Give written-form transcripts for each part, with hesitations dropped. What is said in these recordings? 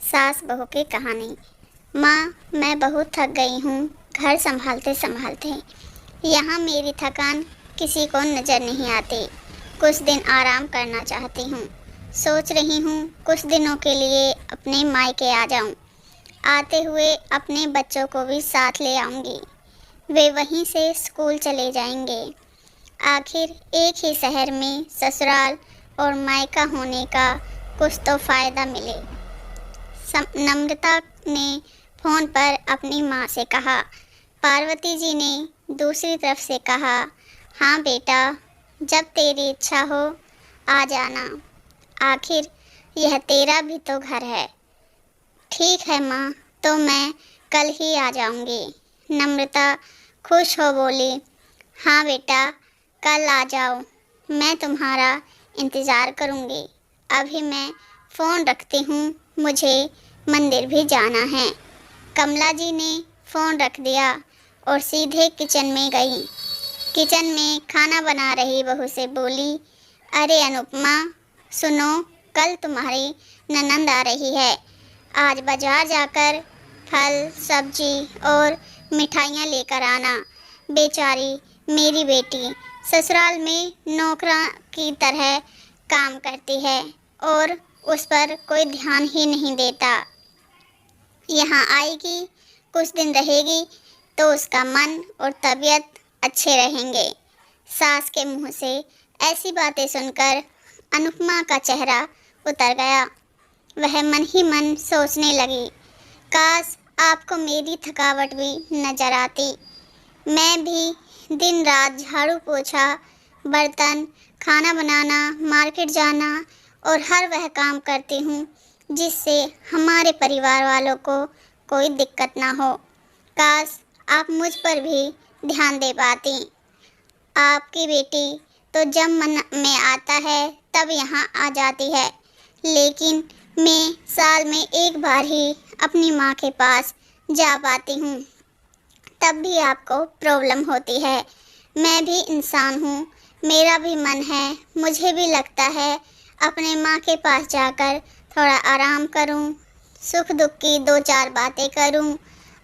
सास बहू की कहानी। माँ, मैं बहुत थक गई हूँ घर संभालते संभालते। यहाँ मेरी थकान किसी को नज़र नहीं आती। कुछ दिन आराम करना चाहती हूँ। सोच रही हूँ कुछ दिनों के लिए अपने मायके आ जाऊँ। आते हुए अपने बच्चों को भी साथ ले आऊँगी। वे वहीं से स्कूल चले जाएंगे। आखिर एक ही शहर में ससुराल और मायका होने का कुछ तो फ़ायदा मिले। नम्रता ने फ़ोन पर अपनी माँ से कहा। पार्वती जी ने दूसरी तरफ से कहा, हाँ बेटा, जब तेरी इच्छा हो आ जाना। आखिर यह तेरा भी तो घर है। ठीक है माँ, तो मैं कल ही आ जाऊँगी। नम्रता खुश हो बोली, हाँ बेटा, कल आ जाओ, मैं तुम्हारा इंतज़ार करूँगी। अभी मैं फ़ोन रखती हूँ, मुझे मंदिर भी जाना है। कमला जी ने फ़ोन रख दिया और सीधे किचन में गई। किचन में खाना बना रही बहू से बोली, अरे अनुपमा, सुनो, कल तुम्हारी ननंद आ रही है। आज बाजार जाकर फल सब्जी और मिठाइयाँ लेकर आना। बेचारी मेरी बेटी ससुराल में नौकरा की तरह काम करती है और उस पर कोई ध्यान ही नहीं देता। यहाँ आएगी, कुछ दिन रहेगी तो उसका मन और तबीयत अच्छे रहेंगे। सास के मुंह से ऐसी बातें सुनकर अनुपमा का चेहरा उतर गया। वह मन ही मन सोचने लगी, काश आपको मेरी थकावट भी नजर आती। मैं भी दिन रात झाड़ू पोछा, बर्तन, खाना बनाना, मार्केट जाना और हर वह काम करती हूँ जिससे हमारे परिवार वालों को कोई दिक्कत ना हो। काश आप मुझ पर भी ध्यान दे पाती। आपकी बेटी तो जब मन में आता है तब यहाँ आ जाती है, लेकिन मैं साल में एक बार ही अपनी माँ के पास जा पाती हूँ, तब भी आपको प्रॉब्लम होती है। मैं भी इंसान हूँ, मेरा भी मन है, मुझे भी लगता है अपने माँ के पास जाकर थोड़ा आराम करूं, सुख दुख की दो चार बातें करूं,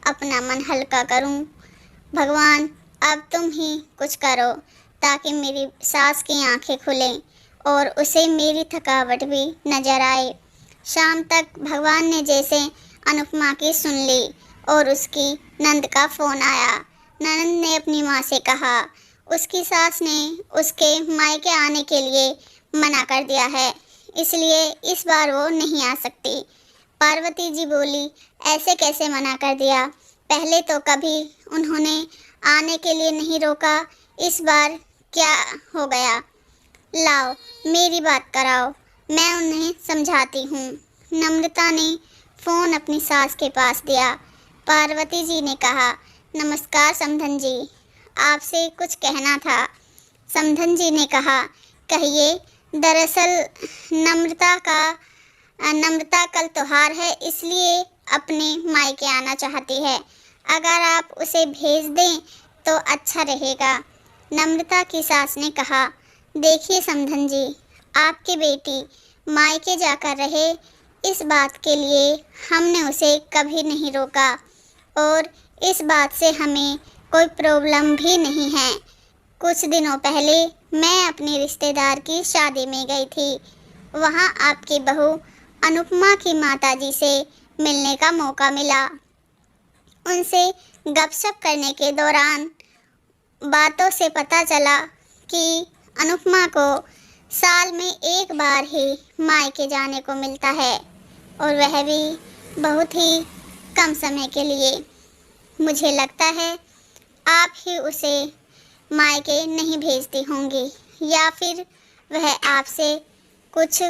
अपना मन हल्का करूं। भगवान, अब तुम ही कुछ करो ताकि मेरी सास की आंखें खुलें और उसे मेरी थकावट भी नजर आए। शाम तक भगवान ने जैसे अनुपमा की सुन ली और उसकी नंद का फ़ोन आया। ननंद ने अपनी माँ से कहा, उसकी सास ने उसके मायके आने के लिए मना कर दिया है, इसलिए इस बार वो नहीं आ सकती। पार्वती जी बोली, ऐसे कैसे मना कर दिया? पहले तो कभी उन्होंने आने के लिए नहीं रोका, इस बार क्या हो गया? लाओ, मेरी बात कराओ, मैं उन्हें समझाती हूँ। नम्रता ने फ़ोन अपनी सास के पास दिया। पार्वती जी ने कहा, नमस्कार समधन जी, आपसे कुछ कहना था। समधन जी ने कहा, कहिए। दरअसल नम्रता कल त्योहार है, इसलिए अपने मायके आना चाहती है। अगर आप उसे भेज दें तो अच्छा रहेगा। नम्रता की सास ने कहा, देखिए समधन जी, आपकी बेटी मायके जाकर रहे, इस बात के लिए हमने उसे कभी नहीं रोका और इस बात से हमें कोई प्रॉब्लम भी नहीं है। कुछ दिनों पहले मैं अपने रिश्तेदार की शादी में गई थी। वहाँ आपकी बहू अनुपमा की माताजी से मिलने का मौका मिला। उनसे गपशप करने के दौरान बातों से पता चला कि अनुपमा को साल में एक बार ही मायके जाने को मिलता है और वह भी बहुत ही कम समय के लिए। मुझे लगता है आप ही उसे मायके नहीं भेजती होंगी या फिर वह आपसे कुछ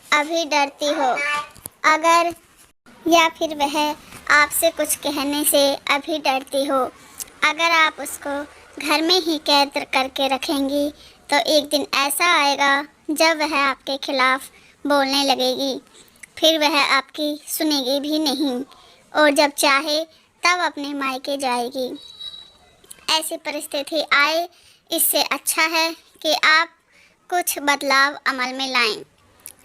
अभी डरती हो। अगर या फिर वह आपसे कुछ कहने से अभी डरती हो। अगर आप उसको घर में ही कैद करके रखेंगी तो एक दिन ऐसा आएगा जब वह आपके खिलाफ बोलने लगेगी, फिर वह आपकी सुनेगी भी नहीं और जब चाहे तब अपने मायके जाएगी। ऐसी परिस्थिति आए, इससे अच्छा है कि आप कुछ बदलाव अमल में लाएं,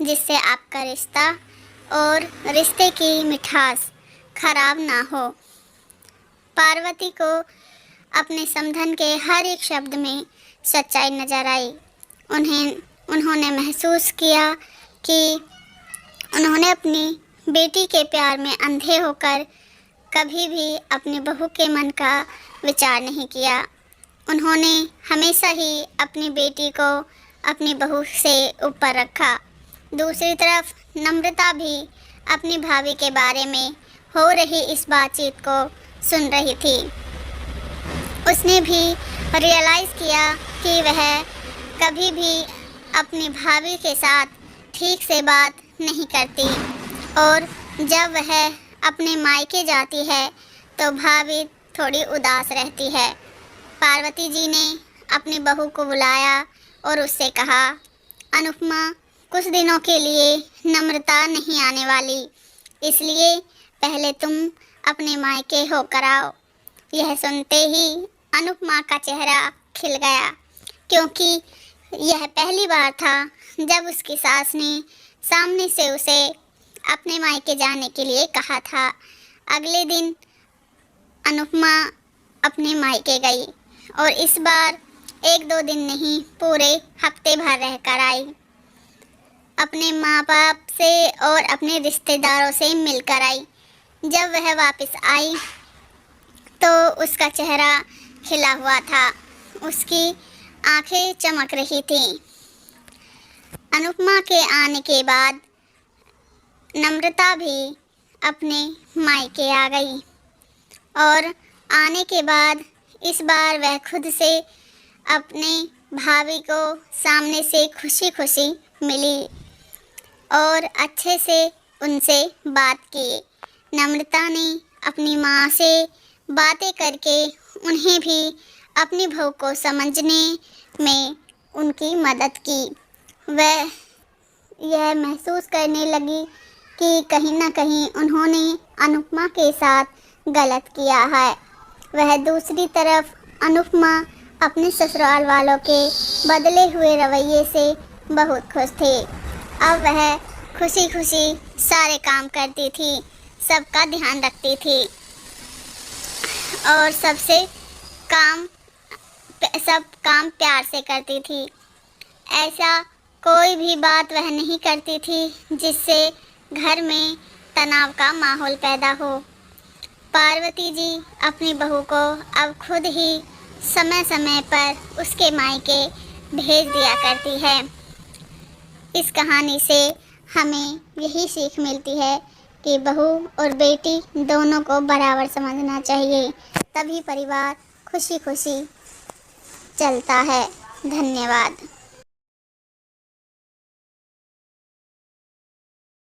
जिससे आपका रिश्ता और रिश्ते की मिठास खराब ना हो। पार्वती को अपने समधन के हर एक शब्द में सच्चाई नजर आई। उन्होंने महसूस किया कि उन्होंने अपनी बेटी के प्यार में अंधे होकर कभी भी अपनी बहू के मन का विचार नहीं किया। उन्होंने हमेशा ही अपनी बेटी को अपनी बहू से ऊपर रखा। दूसरी तरफ नम्रता भी अपनी भाभी के बारे में हो रही इस बातचीत को सुन रही थी। उसने भी रियलाइज़ किया कि वह कभी भी अपनी भाभी के साथ ठीक से बात नहीं करती और जब वह अपने मायके जाती है तो भाभी थोड़ी उदास रहती है। पार्वती जी ने अपनी बहू को बुलाया और उससे कहा, अनुपमा, कुछ दिनों के लिए नम्रता नहीं आने वाली, इसलिए पहले तुम अपने मायके होकर आओ। यह सुनते ही अनुपमा का चेहरा खिल गया, क्योंकि यह पहली बार था जब उसकी सास ने सामने से उसे अपने मायके जाने के लिए कहा था। अगले दिन अनुपमा अपने मायके गई और इस बार 1-2 दिन नहीं, पूरे हफ्ते भर रहकर आई। अपने माँ बाप से और अपने रिश्तेदारों से मिलकर आई। जब वह वापस आई तो उसका चेहरा खिला हुआ था, उसकी आंखें चमक रही थीं। अनुपमा के आने के बाद नम्रता भी अपने मायके आ गई और आने के बाद इस बार वह खुद से अपने भाभी को सामने से खुशी खुशी मिली और अच्छे से उनसे बात की। नम्रता ने अपनी माँ से बातें करके उन्हें भी अपनी बहू को समझने में उनकी मदद की। वह यह महसूस करने लगी कि कहीं ना कहीं उन्होंने अनुपमा के साथ गलत किया है। वह दूसरी तरफ अनुपमा अपने ससुराल वालों के बदले हुए रवैये से बहुत खुश थी। अब वह खुशी खुशी सारे काम करती थी, सबका ध्यान रखती थी और सब काम प्यार से करती थी। ऐसा कोई भी बात वह नहीं करती थी जिससे घर में तनाव का माहौल पैदा हो। पार्वती जी अपनी बहू को अब खुद ही समय समय पर उसके मायके भेज दिया करती है। इस कहानी से हमें यही सीख मिलती है कि बहू और बेटी दोनों को बराबर समझना चाहिए, तभी परिवार खुशी खुशी चलता है। धन्यवाद।